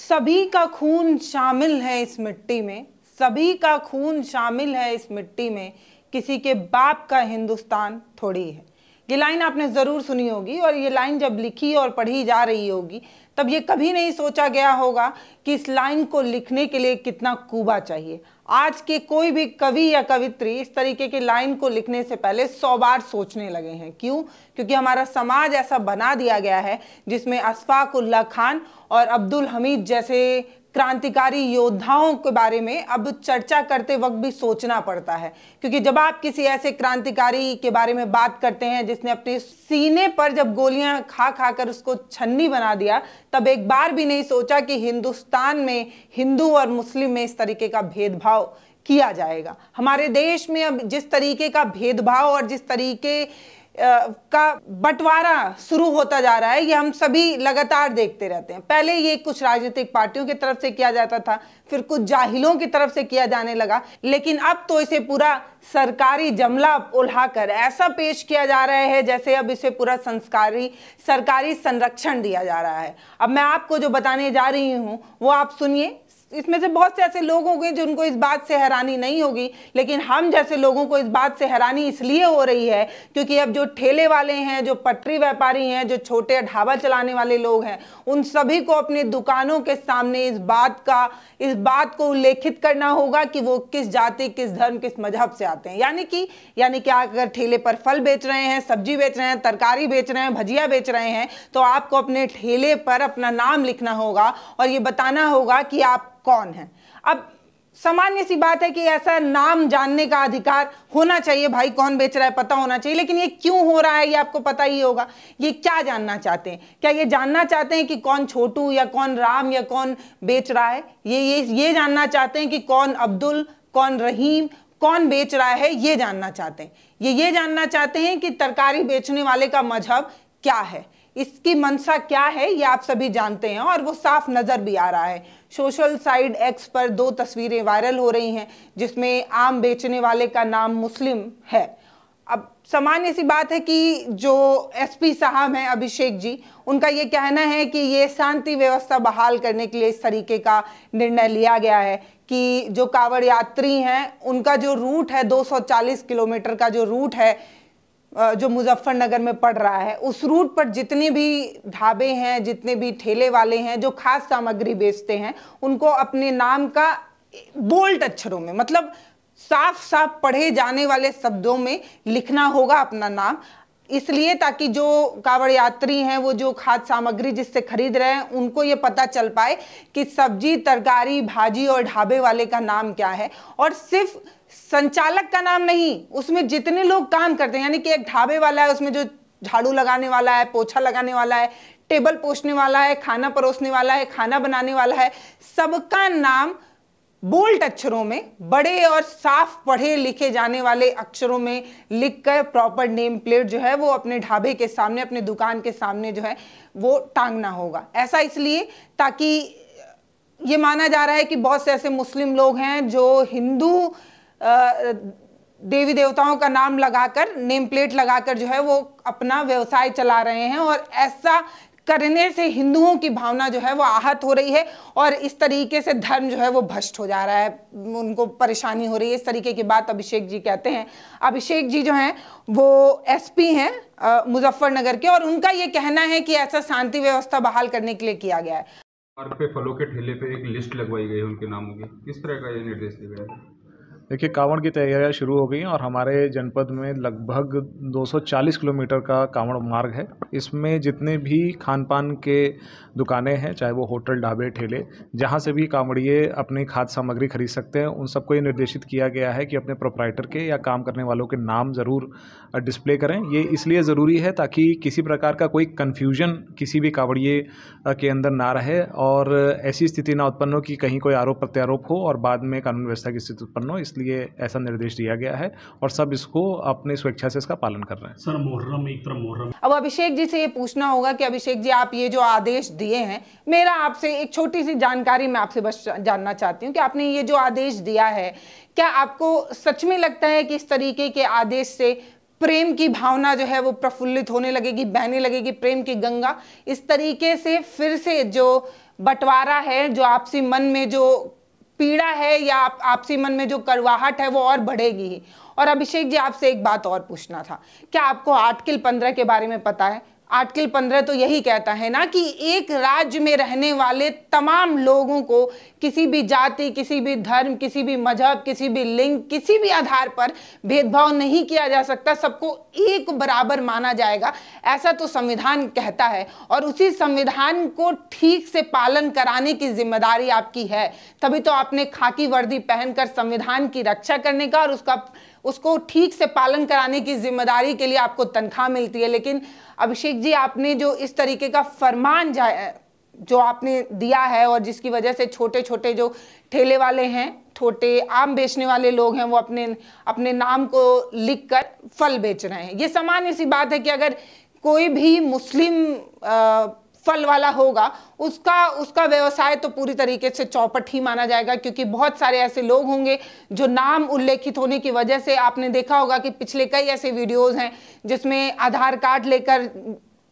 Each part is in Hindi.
सभी का खून शामिल है इस मिट्टी में, सभी का खून शामिल है इस मिट्टी में, किसी के बाप का हिंदुस्तान थोड़ी है। ये लाइन आपने ज़रूर सुनी होगी और ये लाइन जब लिखी और पढ़ी जा रही होगी तब ये कभी नहीं सोचा गया होगा कि इस लाइन को लिखने के लिए कितना कूबा चाहिए। आज के कोई भी कवि या कवित्री इस तरीके की लाइन को लिखने से पहले 100 बार सोचने लगे हैं। क्यों? क्योंकि हमारा समाज ऐसा बना दिया गया है जिसमें अशफाक उल्लाह खान और अब्दुल हमीद जैसे क्रांतिकारी योद्धाओं के बारे में अब चर्चा करते वक्त भी सोचना पड़ता है। क्योंकि जब आप किसी ऐसे क्रांतिकारी के बारे में बात करते हैं जिसने अपने सीने पर जब गोलियां खा खा कर उसको छन्नी बना दिया, तब एक बार भी नहीं सोचा कि हिंदुस्तान में हिंदू और मुस्लिम में इस तरीके का भेदभाव किया जाएगा। हमारे देश में अब जिस तरीके का भेदभाव और जिस तरीके का बंटवारा शुरू होता जा रहा है, ये हम सभी लगातार देखते रहते हैं। पहले ये कुछ राजनीतिक पार्टियों की तरफ से किया जाता था, फिर कुछ जाहिलों की तरफ से किया जाने लगा, लेकिन अब तो इसे पूरा सरकारी जमला उल्हाकर ऐसा पेश किया जा रहा है जैसे अब इसे पूरा सरकारी संरक्षण दिया जा रहा है। अब मैं आपको जो बताने जा रही हूँ वो आप सुनिए। इसमें से बहुत से ऐसे लोग होंगे जिनको इस बात से हैरानी नहीं होगी, लेकिन हम जैसे लोगों को इस बात से हैरानी इसलिए हो रही है क्योंकि अब जो ठेले वाले हैं, जो पटरी व्यापारी हैं, जो छोटे ढाबा चलाने वाले लोग हैं, उन सभी को अपनी दुकानों के सामने इस बात को उल्लेखित करना होगा कि वो किस जाति, किस धर्म, किस मजहब से आते हैं। यानी कि अगर ठेले पर फल बेच रहे हैं, सब्जी बेच रहे हैं, तरकारी बेच रहे हैं, भजिया बेच रहे हैं, तो आपको अपने ठेले पर अपना नाम लिखना होगा और ये बताना होगा कि आप कौन है। अब सामान्य सी बात है कि ऐसा नाम जानने का अधिकार होना चाहिए, भाई कौन बेच रहा है पता होना चाहिए, लेकिन ये क्यों हो रहा है ये आपको पता ही होगा। ये क्या जानना चाहते हैं? क्या ये जानना चाहते हैं कि कौन छोटू या कौन राम या कौन बेच रहा है? ये जानना चाहते हैं कि कौन अब्दुल, कौन रहीम, कौन बेच रहा है, ये जानना चाहते हैं। ये जानना चाहते हैं कि तरकारी बेचने वाले का मजहब क्या है, इसकी मंशा क्या है, ये आप सभी जानते हैं और वो साफ नजर भी आ रहा है। सोशल साइट एक्स पर 2 तस्वीरें वायरल हो रही हैं जिसमें आम बेचने वाले का नाम मुस्लिम है। अब सामान्य सी बात है कि जो एसपी साहब हैं अभिषेक जी, उनका ये कहना है कि ये शांति व्यवस्था बहाल करने के लिए इस तरीके का निर्णय लिया गया है कि जो कांवड़ यात्री हैं उनका जो रूट है 240 किलोमीटर का जो रूट है जो मुजफ्फरनगर में पड़ रहा है, उस रूट पर जितने भी ढाबे हैं, जितने भी ठेले वाले हैं जो खास सामग्री बेचते हैं, उनको अपने नाम का बोल्ड अक्षरों में, मतलब साफ साफ पढ़े जाने वाले शब्दों में लिखना होगा अपना नाम, इसलिए ताकि जो कांवड़ यात्री हैं वो जो खाद्य सामग्री जिससे खरीद रहे हैं उनको ये पता चल पाए कि सब्जी, तरकारी, भाजी और ढाबे वाले का नाम क्या है। और सिर्फ संचालक का नाम नहीं, उसमें जितने लोग काम करते हैं, यानी कि एक ढाबे वाला है, उसमें जो झाड़ू लगाने वाला है, पोछा लगाने वाला है, टेबल पोछने वाला है, खाना परोसने वाला है, खाना बनाने वाला है, सबका नाम बोल्ड अक्षरों में, बड़े और साफ पढ़े लिखे जाने वाले अक्षरों में लिखकर प्रॉपर नेम प्लेट जो है वो अपने ढाबे के सामने, अपने दुकान के सामने जो है वो टांगना होगा। ऐसा इसलिए ताकि ये माना जा रहा है कि बहुत से ऐसे मुस्लिम लोग हैं जो हिंदू देवी देवताओं का नाम लगाकर, नेम प्लेट लगाकर जो है वो अपना व्यवसाय चला रहे हैं और ऐसा करने से हिंदुओं की भावना जो है वो आहत हो रही है और इस तरीके से धर्म जो है वो भ्रष्ट हो जा रहा है, उनको परेशानी हो रही है। इस तरीके की बात अभिषेक जी कहते हैं। अभिषेक जी जो हैं वो एसपी हैं मुजफ्फरनगर के और उनका ये कहना है कि ऐसा शांति व्यवस्था बहाल करने के लिए किया गया है। मार्ग पे फलों के ठेले पे एक लिस्ट लगवाई गई है उनके नामों की, किस तरह का ये निर्देश दिया गया है? देखिए, कांवड़ की तैयारियां शुरू हो गई हैं और हमारे जनपद में लगभग 240 किलोमीटर का कांवड़ मार्ग है। इसमें जितने भी खान पान के दुकानें हैं, चाहे वो होटल, ढाबे, ठेले, जहां से भी कांवड़िए अपनी खाद्य सामग्री खरीद सकते हैं, उन सबको ये निर्देशित किया गया है कि अपने प्रोप्राइटर के या काम करने वालों के नाम ज़रूर डिस्प्ले करें। ये इसलिए ज़रूरी है ताकि किसी प्रकार का कोई कन्फ्यूजन किसी भी कांवड़िए के अंदर ना रहे और ऐसी स्थिति ना उत्पन्न हो कि कहीं कोई आरोप प्रत्यारोप हो और बाद में कानून व्यवस्था की स्थिति उत्पन्न हो। इसलिए ऐसा निर्देश दिया गया है और सब इसको अपनी स्वेच्छा से इसका पालन कर रहे हैं। सर, मुहर्रम एक तरफ मुहर्रम। अब अभिषेक जी से ये पूछना होगा कि अभिषेक जी, आप ये जो आदेश दिए हैं, मेरा आपसे एक छोटी सी जानकारी मैं आपसे बस जानना चाहती हूँ कि आपने ये जो आदेश दिया है, क्या आपको सच में लगता है कि इस तरीके के आदेश से प्रेम की भावना जो है वो प्रफुल्लित होने लगेगी, बहने लगेगी प्रेम की गंगा? इस तरीके से फिर से जो बंटवारा है, जो आपसी मन में जो पीड़ा है या आपसी मन में जो कड़वाहट है वो और बढ़ेगी ही। और अभिषेक जी, आपसे एक बात और पूछना था, क्या आपको आर्टिकल 15 के बारे में पता है? आर्टिकल 15 तो यही कहता है ना कि एक राज्य में रहने वाले तमाम लोगों को किसी भी जाति, किसी भी धर्म, किसी भी मजहब, किसी भी लिंग, किसी भी आधार पर भेदभाव नहीं किया जा सकता, सबको एक बराबर माना जाएगा, ऐसा तो संविधान कहता है। और उसी संविधान को ठीक से पालन कराने की जिम्मेदारी आपकी है, तभी तो आपने खाकी वर्दी पहनकर संविधान की रक्षा करने का और उसको ठीक से पालन कराने की जिम्मेदारी के लिए आपको तनख्वाह मिलती है। लेकिन अभिषेक जी, आपने जो इस तरीके का फरमान जो आपने दिया है और जिसकी वजह से छोटे छोटे जो ठेले वाले हैं, छोटे आम बेचने वाले लोग हैं, वो अपने नाम को लिखकर फल बेच रहे हैं। ये सामान्य सी बात है कि अगर कोई भी मुस्लिम फल वाला होगा, उसका व्यवसाय तो पूरी तरीके से चौपट ही माना जाएगा, क्योंकि बहुत सारे ऐसे लोग होंगे जो नाम उल्लेखित होने की वजह से, आपने देखा होगा कि पिछले कई ऐसे वीडियोस हैं जिसमें आधार कार्ड लेकर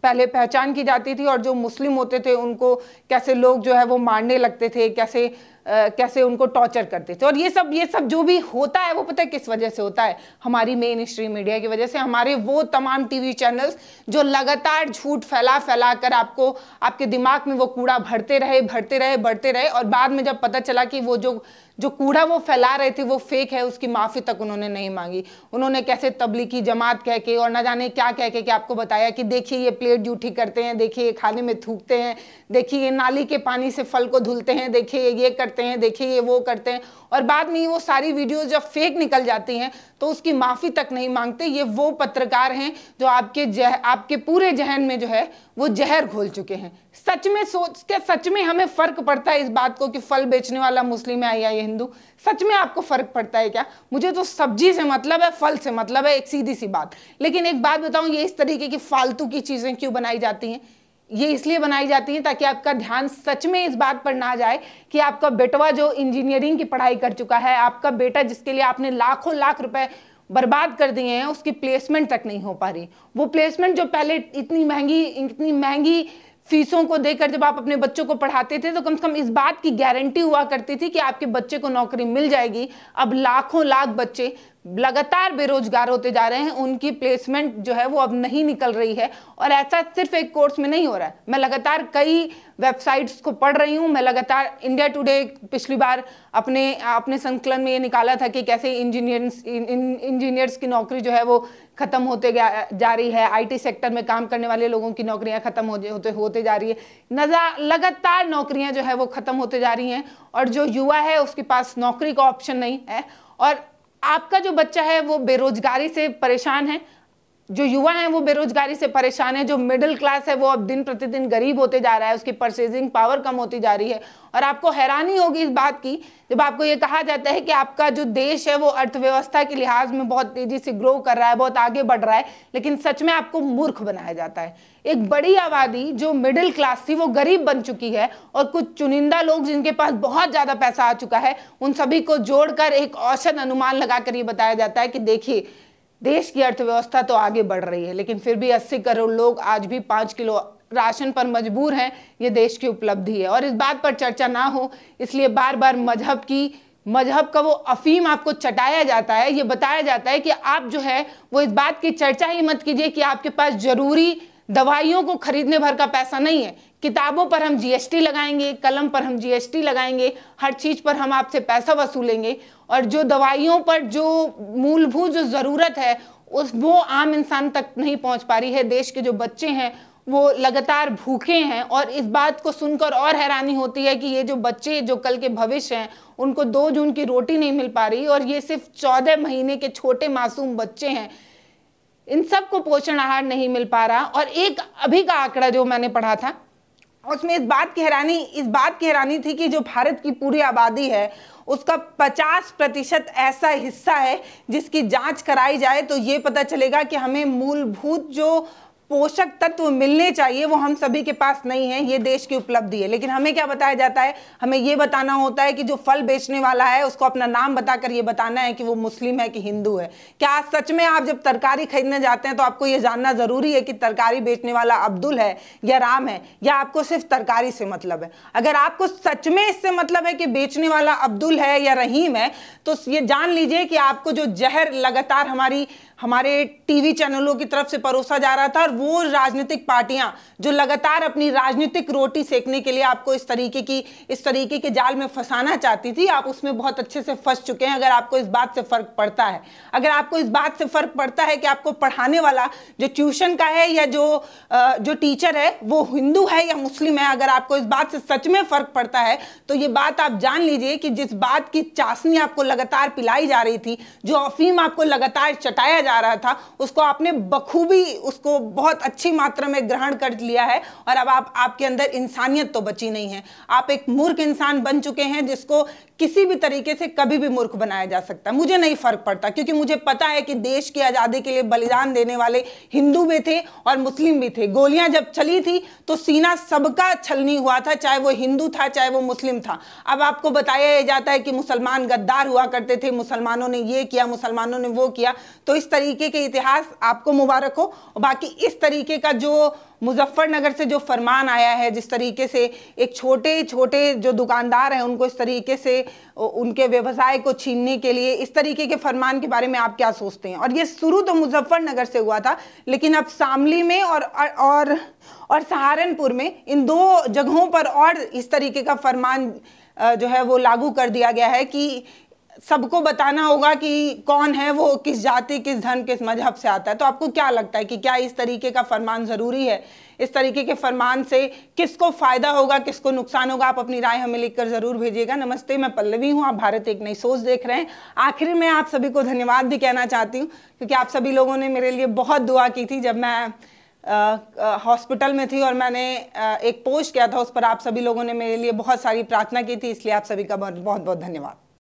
पहले पहचान की जाती थी और जो मुस्लिम होते थे उनको कैसे लोग जो है वो मारने लगते थे, कैसे उनको टॉर्चर करते थे। और ये सब जो भी होता है वो पता है किस वजह से होता है? हमारी मेन स्ट्रीम मीडिया की वजह से। हमारे वो तमाम टीवी चैनल्स जो लगातार झूठ फैला कर आपके दिमाग में वो कूड़ा भरते रहे और बाद में जब पता चला कि वो जो कूड़ा वो फैला रहे थे वो फेक है, उसकी माफ़ी तक उन्होंने नहीं मांगी। उन्होंने कैसे तबलीगी जमात कह के और न जाने क्या कह के आपको बताया कि देखिए ये प्लेट जूठी करते हैं, देखिए ये खाने में थूकते हैं, देखिए ये नाली के पानी से फल को धुलते हैं, देखिए ये करते हैं, देखिए ये वो करते हैं। और बाद में वो सारी वीडियोस जब फेक निकल जाती हैं तो उसकी माफ़ी तक नहीं मांगते। ये वो पत्रकार हैं जो आपके पूरे जहन में जो है वो जहर घोल चुके हैं। सच में हमें फ़र्क पड़ता है इस बात को कि फल बेचने वाला मुस्लिम है या ये हिंदू? सच में आपको फ़र्क पड़ता है क्या? मुझे तो सब्जी से मतलब है, फल से मतलब है, एक सीधी सी बात। लेकिन एक बात बताऊं, ये इस तरीके की फालतू की चीज़ें क्यों बनाई जाती हैं? ये इसलिए बनाई जाती हैं ताकि आपका ध्यान सच में इस बात पर ना जाए कि आपका बेटवा जो इंजीनियरिंग की पढ़ाई कर चुका है, आपका बेटा जिसके लिए आपने लाखों लाख रुपए बर्बाद कर दिए हैं, उसकी प्लेसमेंट तक नहीं हो पा रही। वो प्लेसमेंट जो पहले इतनी महंगी फीसों को देकर जब आप अपने बच्चों को पढ़ाते थे तो कम से कम इस बात की गारंटी हुआ करती थी कि आपके बच्चे को नौकरी मिल जाएगी। अब लाखों लाख बच्चे लगातार बेरोजगार होते जा रहे हैं, उनकी प्लेसमेंट जो है वो अब नहीं निकल रही है। और ऐसा सिर्फ एक कोर्स में नहीं हो रहा है, मैं लगातार कई वेबसाइट्स को पढ़ रही हूँ। मैं लगातार इंडिया टुडे पिछली बार अपने संकलन में ये निकाला था कि कैसे इंजीनियर्स की नौकरी जो है वो खत्म होते जा रही है, IT सेक्टर में काम करने वाले लोगों की नौकरियां खत्म होते जा रही है। लगातार नौकरियां जो है वो खत्म होते जा रही हैं और जो युवा है उसके पास नौकरी का ऑप्शन नहीं है। और आपका जो बच्चा है वो बेरोजगारी से परेशान है, जो युवा हैं वो बेरोजगारी से परेशान है, जो मिडिल क्लास है वो अब दिन प्रतिदिन गरीब होते जा रहा है, उसकी परचेजिंग पावर कम होती जा रही है। और आपको हैरानी होगी इस बात की जब आपको ये कहा जाता है कि आपका जो देश है वो अर्थव्यवस्था के लिहाज में बहुत तेजी से ग्रो कर रहा है, बहुत आगे बढ़ रहा है, लेकिन सच में आपको मूर्ख बनाया जाता है। एक बड़ी आबादी जो मिडिल क्लास थी वो गरीब बन चुकी है और कुछ चुनिंदा लोग जिनके पास बहुत ज़्यादा पैसा आ चुका है, उन सभी को जोड़कर एक औसत अनुमान लगाकर ये बताया जाता है कि देखिए देश की अर्थव्यवस्था तो आगे बढ़ रही है, लेकिन फिर भी 80 करोड़ लोग आज भी 5 किलो राशन पर मजबूर हैं। ये देश की उपलब्धि है और इस बात पर चर्चा ना हो इसलिए बार बार मजहब का वो अफीम आपको चटाया जाता है। ये बताया जाता है कि आप जो है वो इस बात की चर्चा ही मत कीजिए कि आपके पास जरूरी दवाइयों को खरीदने भर का पैसा नहीं है। किताबों पर हम GST लगाएंगे, कलम पर हम GST लगाएंगे, हर चीज़ पर हम आपसे पैसा वसूलेंगे और जो दवाइयों पर जो मूलभूत जो ज़रूरत है वो आम इंसान तक नहीं पहुंच पा रही है। देश के जो बच्चे हैं वो लगातार भूखे हैं और इस बात को सुनकर और हैरानी होती है कि ये जो बच्चे जो कल के भविष्य हैं उनको 2 जून की रोटी नहीं मिल पा रही और ये सिर्फ 14 महीने के छोटे मासूम बच्चे हैं, इन सबको पोषण आहार नहीं मिल पा रहा। और एक अभी का आंकड़ा जो मैंने पढ़ा था उसमें इस बात की हैरानी थी कि जो भारत की पूरी आबादी है उसका 50% ऐसा हिस्सा है जिसकी जांच कराई जाए तो ये पता चलेगा कि हमें मूलभूत जो पोषक तत्व मिलने चाहिए वो हम सभी के पास नहीं है। ये देश की उपलब्धि है। लेकिन हमें क्या बताया जाता है, हमें ये बताना होता है कि जो फल बेचने वाला है उसको अपना नाम बताकर ये बताना है कि वो मुस्लिम है कि हिंदू है। क्या सच में आप जब तरकारी खरीदने जाते हैं तो आपको ये जानना जरूरी है कि तरकारी बेचने वाला अब्दुल है या राम है, या आपको सिर्फ तरकारी से मतलब है? अगर आपको सच में इससे मतलब है कि बेचने वाला अब्दुल है या रहीम है, तो ये जान लीजिए कि आपको जो जहर लगातार हमारे टीवी चैनलों की तरफ से परोसा जा रहा था, और वो राजनीतिक पार्टियां जो लगातार अपनी राजनीतिक रोटी सेकने के लिए आपको इस तरीके के जाल में फंसाना चाहती थी, आप उसमें बहुत अच्छे से फंस चुके हैं। अगर आपको इस बात से फर्क पड़ता है, अगर आपको इस बात से फर्क पड़ता है कि आपको पढ़ाने वाला जो ट्यूशन का है या जो टीचर है वो हिंदू है या मुस्लिम है, अगर आपको इस बात से सच में फर्क पड़ता है, तो ये बात आप जान लीजिए कि जिस बात की चाशनी आपको लगातार पिलाई जा रही थी, जो अफीम आपको लगातार चटाया जा रहा था, उसको आपने बखूबी उसको बहुत अच्छी मात्रा में ग्रहण कर लिया है। और अब आपके अंदर इंसानियत तो बची नहीं है। आप एक मूर्ख इंसान बन चुके हैं जिसको किसी भी तरीके से कभी भी मूर्ख बनाया जा सकता है। मुझे नहीं फर्क पड़ता, क्योंकि मुझे पता है कि देश की आजादी के लिए बलिदान देने वाले हिंदू भी थे और मुस्लिम भी थे। गोलियां जब चली थी तो सीना सबका छलनी हुआ था, चाहे वो हिंदू था चाहे वो मुस्लिम था। अब आपको बताया जाता है कि मुसलमान गद्दार हुआ करते थे, मुसलमानों ने ये किया, मुसलमानों ने वो किया। तो इस तरीके के इतिहास आपको मुबारक हो। और बाकी इस तरीके का जो मुजफ्फरनगर से जो फरमान आया है, जिस तरीके से एक छोटे छोटे जो दुकानदार हैं उनको इस तरीके से उनके व्यवसाय को छीनने के लिए इस तरीके के फरमान के बारे में आप क्या सोचते हैं? और ये शुरू तो मुजफ्फरनगर से हुआ था, लेकिन अब शामली में और सहारनपुर में, इन दो जगहों पर और इस तरीके का फरमान जो है वो लागू कर दिया गया है कि सबको बताना होगा कि कौन है वो, किस जाति, किस धर्म, किस मजहब से आता है। तो आपको क्या लगता है कि क्या इस तरीके का फरमान जरूरी है? इस तरीके के फरमान से किसको फायदा होगा, किसको नुकसान होगा? आप अपनी राय हमें लिखकर जरूर भेजिएगा। नमस्ते, मैं पल्लवी हूँ, आप भारत एक नई सोच देख रहे हैं। आखिर में आप सभी को धन्यवाद भी कहना चाहती हूँ, क्योंकि आप सभी लोगों ने मेरे लिए बहुत दुआ की थी। जब मैं हॉस्पिटल में थी और मैंने एक पोस्ट किया था, उस पर आप सभी लोगों ने मेरे लिए बहुत सारी प्रार्थना की थी, इसलिए आप सभी का बहुत बहुत धन्यवाद।